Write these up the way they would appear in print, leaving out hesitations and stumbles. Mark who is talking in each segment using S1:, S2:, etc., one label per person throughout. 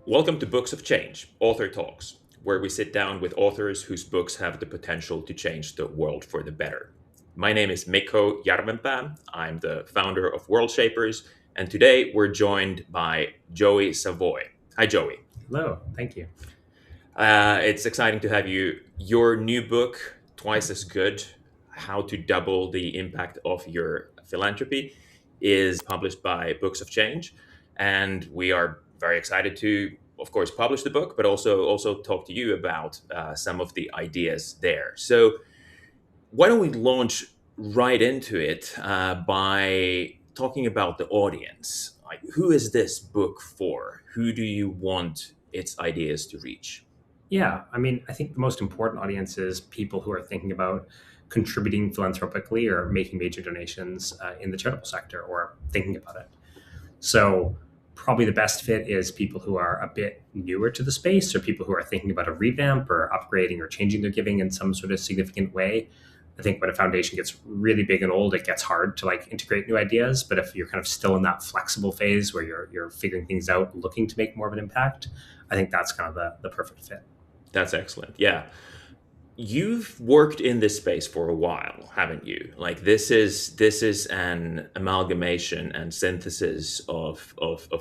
S1: Welcome to Books of Change, Author Talks, where we sit down with authors whose books have the potential to change the world for the better. My name is Mikko Järvenpää. I'm the founder of Worldshapers, and today we're joined by Joey Savoie. Hi, Joey.
S2: Hello, thank you.
S1: It's exciting to have you. Your new book, Twice as Good: How to Double the Impact of Your Philanthropy, is published by Books of Change, and we are very excited to, of course, publish the book, but also talk to you about some of the ideas there. So, why don't we launch right into it by talking about the audience? Like, who is this book for? Who do you want its ideas to reach?
S2: Yeah, I think the most important audience is people who are thinking about contributing philanthropically or making major donations in the charitable sector or thinking about it. So, probably the best fit is people who are a bit newer to the space or people who are thinking about a revamp or upgrading or changing their giving in some sort of significant way. I think when a foundation gets really big and old, it gets hard to integrate new ideas. But if you're kind of still in that flexible phase where you're figuring things out, looking to make more of an impact, I think that's kind of the perfect fit.
S1: That's excellent. Yeah. You've worked in this space for a while, haven't you? Like this is an amalgamation and synthesis of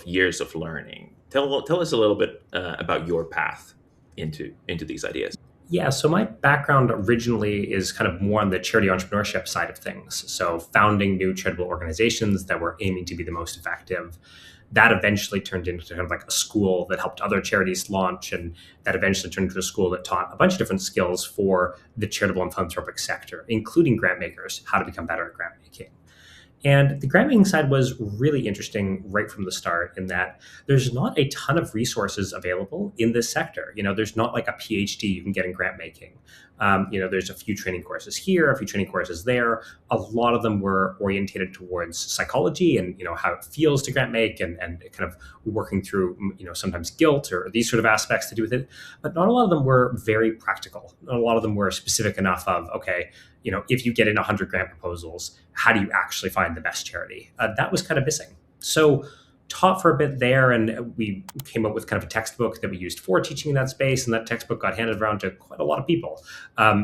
S1: years of learning. Tell us a little bit about your path into these ideas.
S2: Yeah, so my background originally is kind of more on the charity entrepreneurship side of things. So founding new charitable organizations that were aiming to be the most effective. That eventually turned into kind of like a school that helped other charities launch, and that eventually turned into a school that taught a bunch of different skills for the charitable and philanthropic sector, including grantmakers, how to become better at grant making. And the grant making side was really interesting right from the start in that there's not a ton of resources available in this sector. There's not like a PhD you can get in grant making. There's a few training courses here, a few training courses there. A lot of them were orientated towards psychology and, how it feels to grant make and kind of working through, sometimes guilt or these sort of aspects to do with it. But not a lot of them were very practical. Not a lot of them were specific enough of, okay, if you get in 100 grant proposals, how do you actually find the best charity? That was kind of missing. So taught for a bit there, and we came up with kind of a textbook that we used for teaching in that space, and that textbook got handed around to quite a lot of people.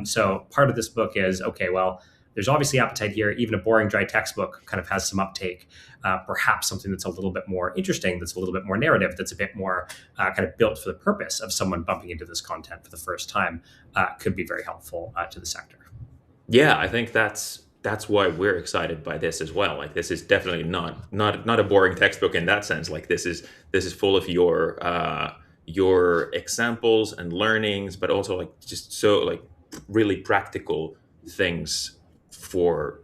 S2: So part of this book is, okay, well, there's obviously appetite here. Even a boring, dry textbook kind of has some uptake. Perhaps something that's a little bit more interesting, that's a little bit more narrative, that's a bit more kind of built for the purpose of someone bumping into this content for the first time could be very helpful to the sector.
S1: Yeah, I think that's why we're excited by this as well. Like this is definitely not a boring textbook in that sense. Like this is full of your examples and learnings, but also like just so like really practical things for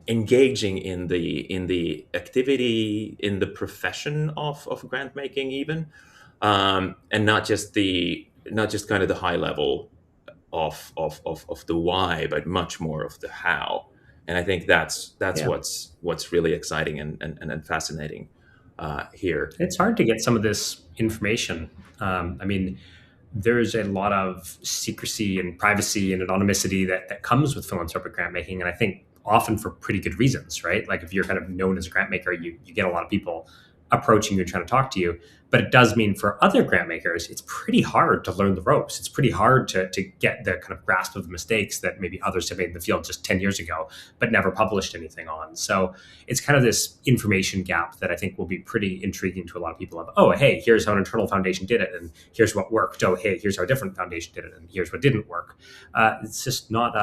S1: engaging in the activity, in the profession of grant making even, and not just kind of the high level of the why, but much more of the how. And I think that's
S2: Yeah.
S1: what's really exciting and fascinating here.
S2: It's hard to get some of this information. There's a lot of secrecy and privacy and anonymity that comes with philanthropic grant making. And I think often for pretty good reasons, right? Like if you're kind of known as a grant maker, you get a lot of people approaching you and trying to talk to you. But it does mean for other grant makers, it's pretty hard to learn the ropes. It's pretty hard to get the kind of grasp of the mistakes that maybe others have made in the field just 10 years ago, but never published anything on. So it's kind of this information gap that I think will be pretty intriguing to a lot of people of, oh, hey, here's how an internal foundation did it. And here's what worked. Oh, hey, here's how a different foundation did it. And here's what didn't work. It's just not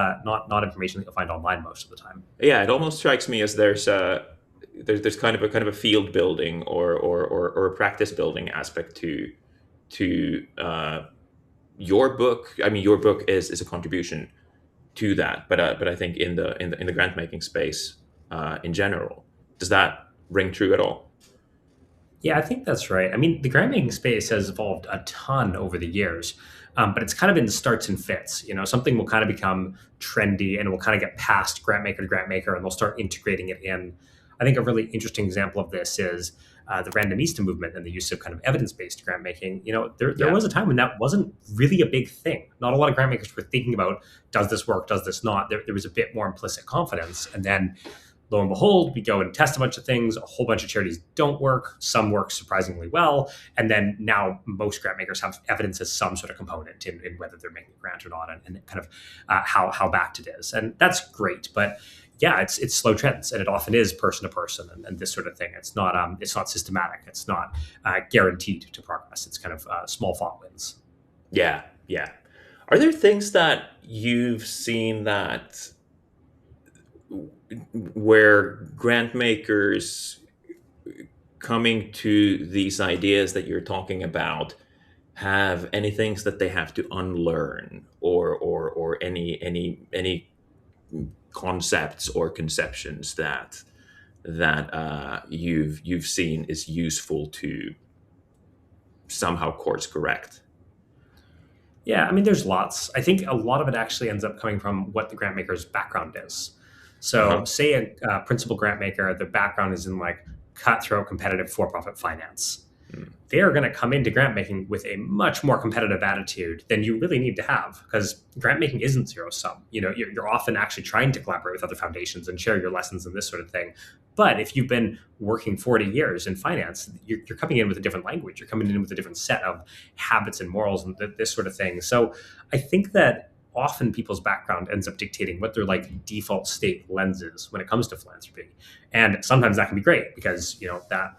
S2: information that you'll find online most of the time.
S1: Yeah, it almost strikes me as there's kind of a field building or a practice building aspect to your book. I mean, your book is a contribution to that, but I think in the grant making space in general, does that ring true at all?
S2: Yeah, I think that's right. I mean, the grant making space has evolved a ton over the years, but it's kind of in starts and fits. Something will kind of become trendy and it will kind of get past grant maker to grant maker, and they'll start integrating it in. I think a really interesting example of this is the randomista movement and the use of kind of evidence-based grant making. There was a time when that wasn't really a big thing. Not a lot of grant makers were thinking about, does this work, does this not? There was a bit more implicit confidence. And then lo and behold, we go and test a bunch of things. A whole bunch of charities don't work. Some work surprisingly well. And then now most grant makers have evidence as some sort of component in whether they're making a grant or not, and kind of how backed it is. And that's great. But yeah, it's slow trends, and it often is person to person, and this sort of thing. It's not systematic. It's not guaranteed to progress. It's kind of small fought wins.
S1: Yeah, yeah. Are there things that you've seen that where grant makers coming to these ideas that you're talking about have any things that they have to unlearn, or any concepts or conceptions that you've seen is useful to somehow course correct?
S2: Yeah, I mean, there's lots. I think a lot of it actually ends up coming from what the grant maker's background is. So,
S1: Uh-huh.
S2: say a principal grant maker, the background is in like cutthroat competitive for profit finance.
S1: Mm.
S2: They are going to come into grant making with a much more competitive attitude than you really need to have, because grant making isn't zero sum. You're often actually trying to collaborate with other foundations and share your lessons and this sort of thing. But if you've been working 40 years in finance, you're coming in with a different language. You're coming in with a different set of habits and morals and this sort of thing. So I think that often people's background ends up dictating what their like default state lens is when it comes to philanthropy. And sometimes that can be great because, that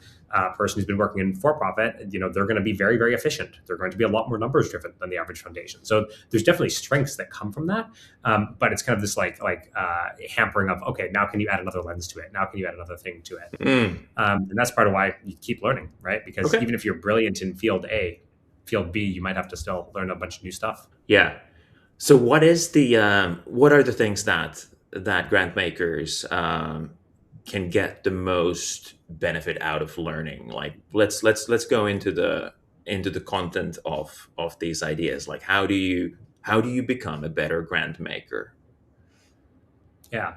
S2: person who's been working in for-profit, they're going to be very, very efficient. They're going to be a lot more numbers driven than the average foundation. So there's definitely strengths that come from that. But it's kind of this hampering of, okay, now can you add another lens to it? Now can you add another thing to it?
S1: Mm.
S2: And that's part of why you keep learning, right? Because
S1: Okay.
S2: even if you're brilliant in field A, field B, you might have to still learn a bunch of new stuff.
S1: Yeah. So what are the things that grant makers can get the most benefit out of learning? Like let's go into the content of these ideas. Like how do you become a better grant maker?
S2: Yeah.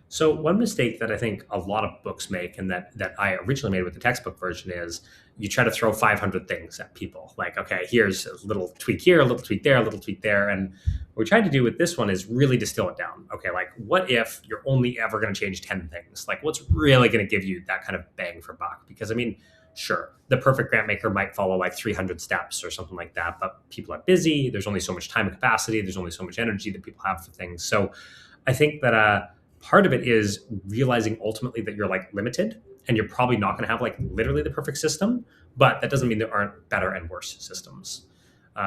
S2: So one mistake that I think a lot of books make, and that I originally made with the textbook version, is you try to throw 500 things at people. Like, okay, here's a little tweak here, a little tweak there, a little tweak there. And what we tried to do with this one is really distill it down. Okay, like what if you're only ever going to change 10 things? Like what's really going to give you that kind of bang for buck? Because I mean, sure, the perfect grant maker might follow like 300 steps or something like that, but people are busy. There's only so much time and capacity. There's only so much energy that people have for things. So I think that part of it is realizing ultimately that you're like limited, and you're probably not going to have like literally the perfect system, but that doesn't mean there aren't better and worse systems.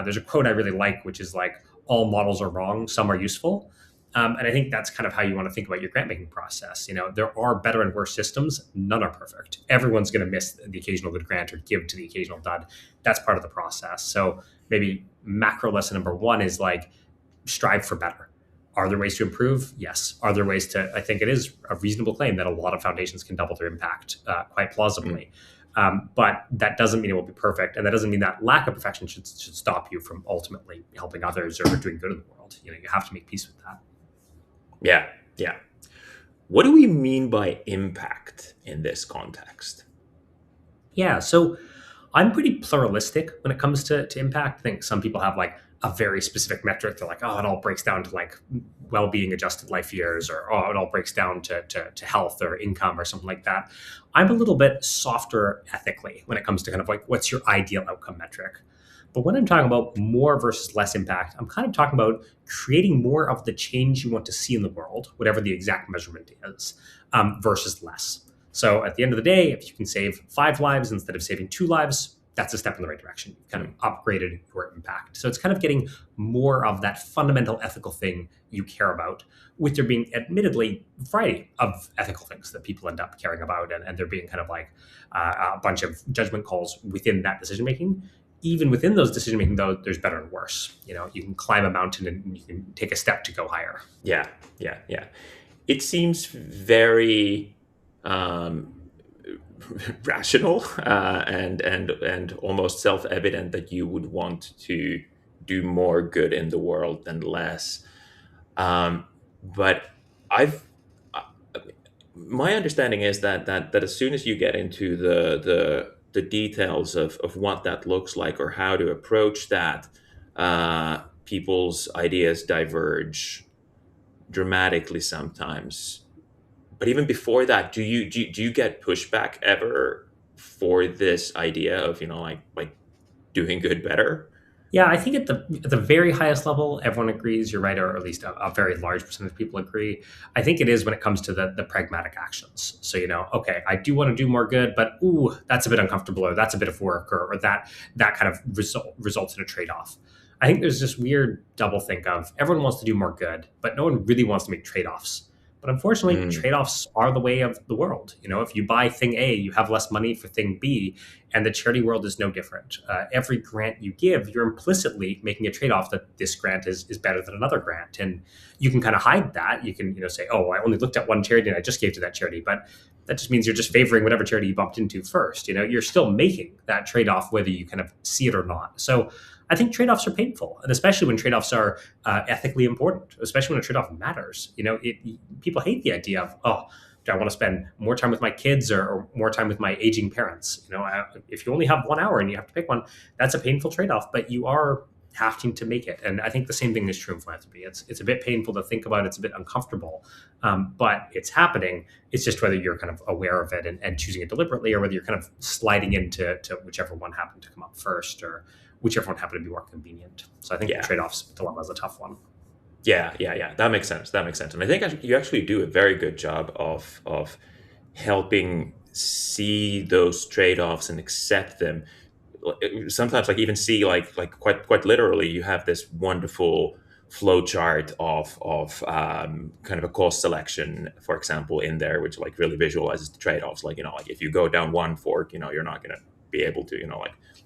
S2: There's a quote I really like, which is like, all models are wrong, some are useful. And I think that's kind of how you want to think about your grant making process. There are better and worse systems. None are perfect. Everyone's going to miss the occasional good grant or give to the occasional dud. That's part of the process. So maybe macro lesson number one is like, strive for better. Are there ways to improve? Yes. Are there ways to? I think it is a reasonable claim that a lot of foundations can double their impact quite
S1: Mm.
S2: plausibly. But that doesn't mean it will be perfect, and that doesn't mean that lack of perfection should stop you from ultimately helping others or doing good in the world. You have to make peace with that.
S1: Yeah, yeah. What do we mean by impact in this context?
S2: Yeah. So I'm pretty pluralistic when it comes to impact. I think some people have like a very specific metric. They're like, oh, it all breaks down to like well-being adjusted life years, or oh, it all breaks down to health or income or something like that. I'm a little bit softer ethically when it comes to kind of like what's your ideal outcome metric. But when I'm talking about more versus less impact, I'm kind of talking about creating more of the change you want to see in the world, whatever the exact measurement is, versus less. So at the end of the day, if you can save 5 lives instead of saving 2 lives, that's a step in the right direction. You've kind of upgraded your impact. So it's kind of getting more of that fundamental ethical thing you care about, with there being admittedly a variety of ethical things that people end up caring about, and there being kind of like a bunch of judgment calls within that decision making. Even within those decision making, though, there's better and worse. You can climb a mountain and you can take a step to go higher.
S1: Yeah, yeah, yeah. It seems very um, rational, and almost self-evident that you would want to do more good in the world than less. But I've my understanding is that as soon as you get into the details of what that looks like or how to approach that, people's ideas diverge dramatically sometimes. but even before that, do you get pushback ever for this idea of, like doing good better?
S2: Yeah, I think at the very highest level, everyone agrees. You're right, or at least a very large percentage of people agree. I think it is when it comes to the pragmatic actions. So okay, I do want to do more good, but ooh, that's a bit uncomfortable, or that's a bit of work, or that kind of results in a trade off. I think there's this weird double think of everyone wants to do more good, but no one really wants to make trade offs. But unfortunately,
S1: Mm,
S2: trade offs are the way of the world. If you buy thing A, you have less money for thing B, and the charity world is no different. Every grant you give, you're implicitly making a trade-off that this grant is better than another grant, and you can kind of hide that. You can say, "Oh, I only looked at one charity and I just gave to that charity," but that just means you're just favoring whatever charity you bumped into first. You're still making that trade-off whether you kind of see it or not. So I think trade-offs are painful, and especially when trade-offs are ethically important, especially when a trade-off matters. People hate the idea of, oh, do I want to spend more time with my kids or more time with my aging parents? If you only have 1 hour and you have to pick one, that's a painful trade-off, but you are having to make it. And I think the same thing is true in philanthropy. It's a bit painful to think about. It's a bit uncomfortable, but it's happening. It's just whether you're kind of aware of it and choosing it deliberately, or whether you're kind of sliding into whichever one happened to come up first, or whichever one happened to be more convenient. So I think the
S1: yeah.
S2: trade-offs dilemma is a tough one.
S1: Yeah. That makes sense. That makes sense. And I think you actually do a very good job of helping see those trade-offs and accept them. Sometimes, like, even see, like quite literally, you have this wonderful flow chart of kind of a cost selection, for example, in there, which like really visualizes the trade-offs. Like, like if you go down one fork, you're not going to be able to,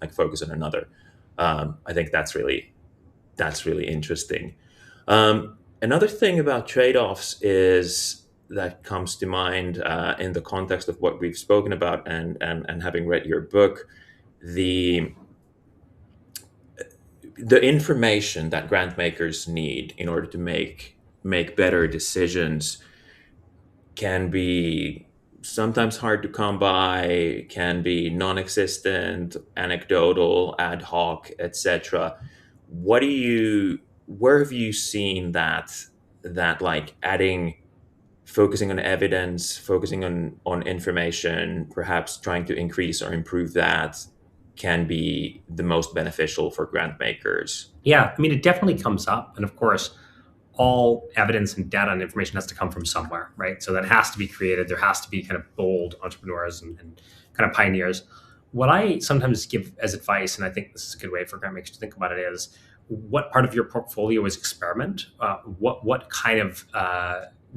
S1: like focus on another. I think that's really interesting. Another thing about trade-offs is that comes to mind in the context of what we've spoken about, and having read your book, the the information that grant makers need in order to make better decisions can be sometimes hard to come by, can be non-existent, anecdotal, ad hoc, etc. What do you Where have you seen that like adding, focusing on evidence, focusing on information, perhaps trying to increase or improve that, can be the most beneficial for grant makers?
S2: Yeah, I mean, it definitely comes up. And of course, all evidence and data and information has to come from somewhere, right? So that has to be created. There has to be kind of bold entrepreneurs and kind of pioneers. What I sometimes give as advice, and I think this is a good way for grant makers to think about it, is what part of your portfolio is experiment? What kind of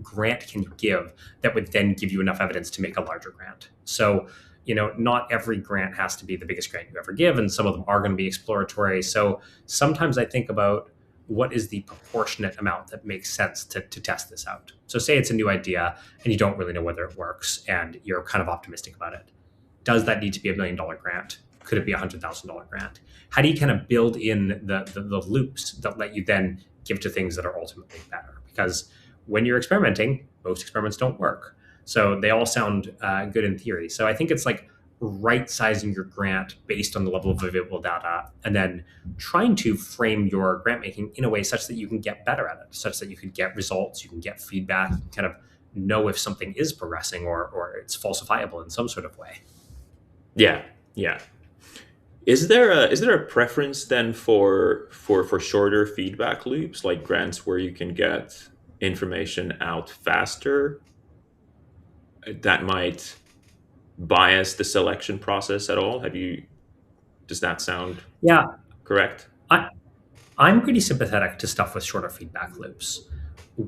S2: grant can you give that would then give you enough evidence to make a larger grant? So not every grant has to be the biggest grant you ever give, and some of them are going to be exploratory. So sometimes I think about what is the proportionate amount that makes sense to test this out. So say it's a new idea and you don't really know whether it works and you're kind of optimistic about it. Does that need to be $1 million grant? Could it be $100,000 grant? How do you kind of build in the loops that let you then give to things that are ultimately better? Because when you're experimenting, most experiments don't work. So they all sound good in theory. So I think it's like right sizing your grant based on the level of available data, and then trying to frame your grant making in a way such that you can get better at it, such that you can get results, you can get feedback, kind of know if something is progressing or it's falsifiable in some sort of way.
S1: Yeah, yeah. Is there a preference then for shorter feedback loops, like grants where you can get information out faster, that might bias the selection process at all? Does that sound
S2: Yeah,
S1: correct?
S2: I, I'm pretty sympathetic to stuff with shorter feedback loops.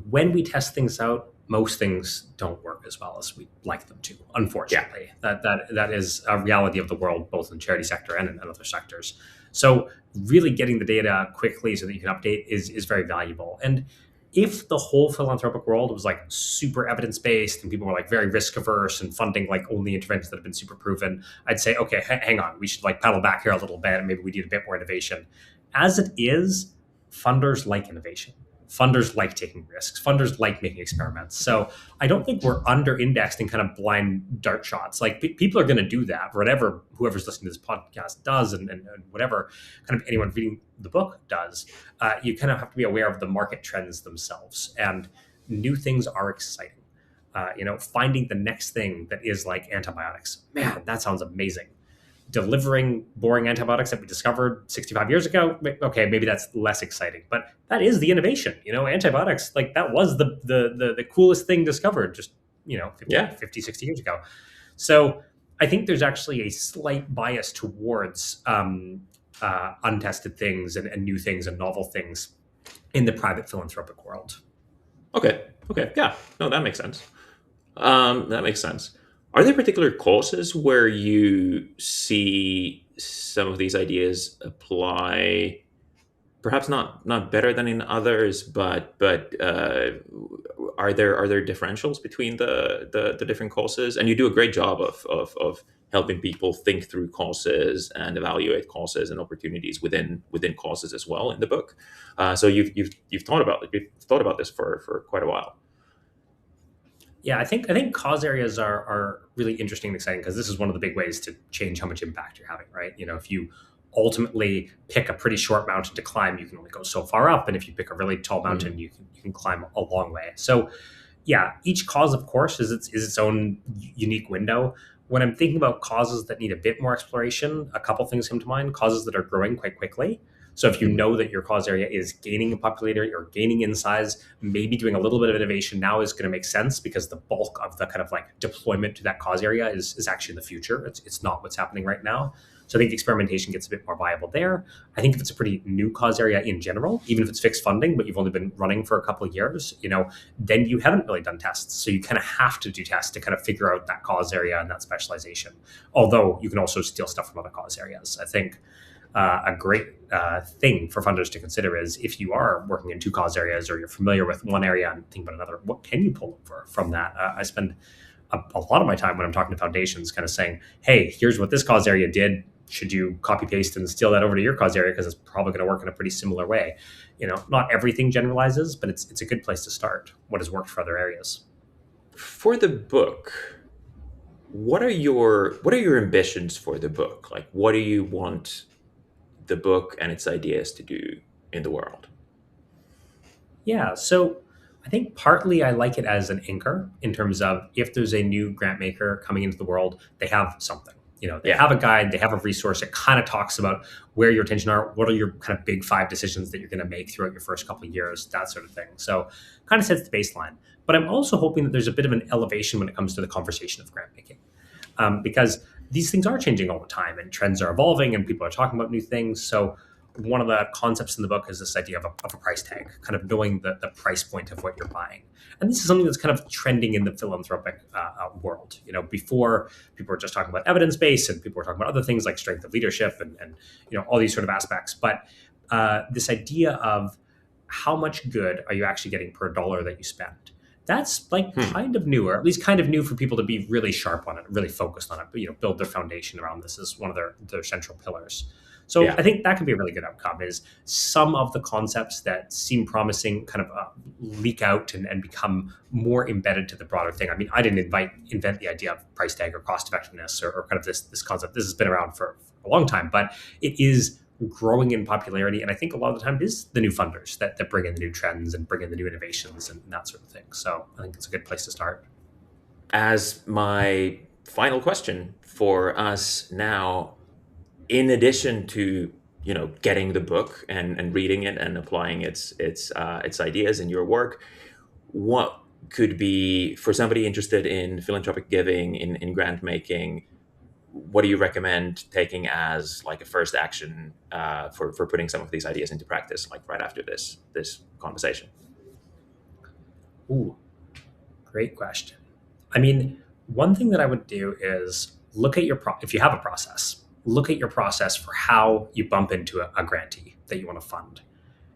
S2: When we test things out, most things don't work as well as we like them to.
S1: Yeah.
S2: Unfortunately, that is a reality of the world, both in the charity sector and in other sectors. So, really getting the data quickly so that you can update is very valuable. And if the whole philanthropic world was like super evidence based and people were like very risk averse and funding like only interventions that have been super proven, I'd say, okay, hang on, we should like pedal back here a little bit and maybe we need a bit more innovation. As it is, funders like innovation. Funders like taking risks. Funders like making experiments. So I don't think we're under indexed in kind of blind dart shots. Like people are going to do that, whatever whoever's listening to this podcast does, and whatever kind of anyone reading the book does. You kind of have to be aware of the market trends themselves, and new things are exciting. Finding the next thing that is like antibiotics. Man, that sounds amazing. Delivering boring antibiotics that we discovered 65 years ago, okay, maybe that's less exciting, but that is the innovation. Antibiotics, like that was the coolest thing discovered just 50,
S1: Yeah.
S2: 50 60 years ago. So I think there's actually a slight bias towards untested things and new things and novel things in the private philanthropic world.
S1: Okay. Okay. Yeah. No, that makes sense. That makes sense. Are there particular causes where you see some of these ideas apply? Perhaps not better than in others, but are there differentials between the different causes? And you do a great job of helping people think through causes and evaluate causes and opportunities within causes as well in the book. So you've thought about this for quite a while.
S2: Yeah, I think cause areas are really interesting and exciting because this is one of the big ways to change how much impact you're having, right? If you ultimately pick a pretty short mountain to climb, you can only go so far up, and if you pick a really tall mountain, you can climb a long way. So, yeah, each cause, of course, is its own unique window. When I'm thinking about causes that need a bit more exploration, a couple things come to mind. Causes that are growing quite quickly. So if you
S1: Mhm.
S2: know that your cause area is gaining in popularity or gaining in size, maybe doing a little bit of innovation now is going to make sense because the bulk of the kind of like deployment to that cause area is actually in the future. It's not what's happening right now. So I think experimentation gets a bit more viable there. I think if it's a pretty new cause area in general, even if it's fixed funding, but you've only been running for a couple of years, then you haven't really done tests. So you kind of have to do tests to kind of figure out that cause area and that specialization. Although you can also steal stuff from other cause areas. I think a great thing for funders to consider is if you are working in two cause areas or you're familiar with one area and think about another, what can you pull over from that? I spend a lot of my time when I'm talking to foundations kind of saying, hey, here's what this cause area did. Should you copy paste and steal that over to your cause area? Because it's probably going to work in a pretty similar way. Not everything generalizes, but it's a good place to start. What has worked for other areas?
S1: For the book, what are your ambitions for the book? Like, what do you want the book and its ideas to do in the world?
S2: Yeah, so I think partly I like it as an anchor in terms of if there's a new grant maker coming into the world, they have something. They
S1: Yeah.
S2: have a guide, they have a resource. It kind of talks about where your attention are, what are your kind of big five decisions that you're going to make throughout your first couple of years, that sort of thing. So kind of sets the baseline. But I'm also hoping that there's a bit of an elevation when it comes to the conversation of grant making, because these things are changing all the time and trends are evolving and people are talking about new things. So one of the concepts in the book is this idea of a price tag, kind of knowing the price point of what you're buying. And this is something that's kind of trending in the philanthropic world. Before people were just talking about evidence base and people were talking about other things like strength of leadership and all these sort of aspects. But this idea of how much good are you actually getting per dollar that you spend? That's like
S1: Hmm.
S2: kind of new, or at least kind of new for people to be really sharp on it, really focused on it, but build their foundation around this as one of their central pillars. So
S1: Yeah.
S2: I think that can be a really good outcome is some of the concepts that seem promising kind of leak out and become more embedded to the broader thing. I mean, I didn't invent the idea of price tag or cost effectiveness or kind of this concept. This has been around for a long time, but it is growing in popularity. And I think a lot of the time it is the new funders that bring in the new trends and bring in the new innovations and that sort of thing. So I think it's a good place to start.
S1: As my final question for us now, in addition to getting the book and reading it and applying its ideas in your work, what could be for somebody interested in philanthropic giving in grant making? What do you recommend taking as like a first action for putting some of these ideas into practice, like right after this conversation?
S2: Ooh, great question. I mean, one thing that I would do is look at if you have a process, look at your process for how you bump into a grantee that you want to fund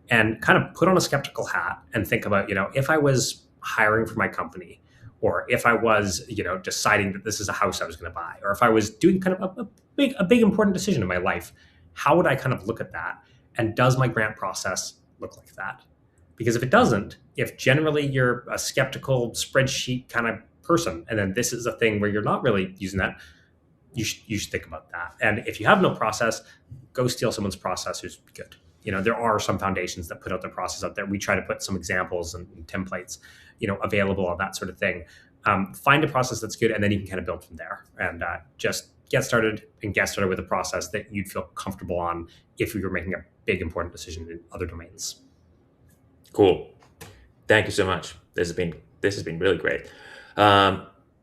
S2: and kind of put on a skeptical hat and think about, if I was hiring for my company or if I was, deciding that this is a house I was going to buy, or if I was doing kind of a big important decision in my life, how would I kind of look at that? And does my grant process look like that? Because if it doesn't, if generally you're a skeptical spreadsheet kind of person, and then this is a thing where you're not really using that, you should think about that. And if you have no process, go steal someone's process who's good. There are some foundations that put out their process out there. We try to put some examples and templates, available on that sort of thing. find a process that's good, and then you can kind of build from there. And just get started with a process that you'd feel comfortable on if you were making a big, important decision in other domains.
S1: Cool. Thank you so much. This has been really great.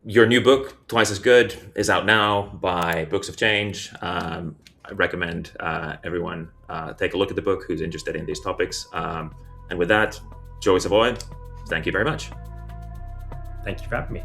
S1: Your new book, Twice as Good, is out now by Books of Change. I recommend everyone take a look at the book who's interested in these topics. And with that, Joey Savoie, thank you very much.
S2: Thank you for having me.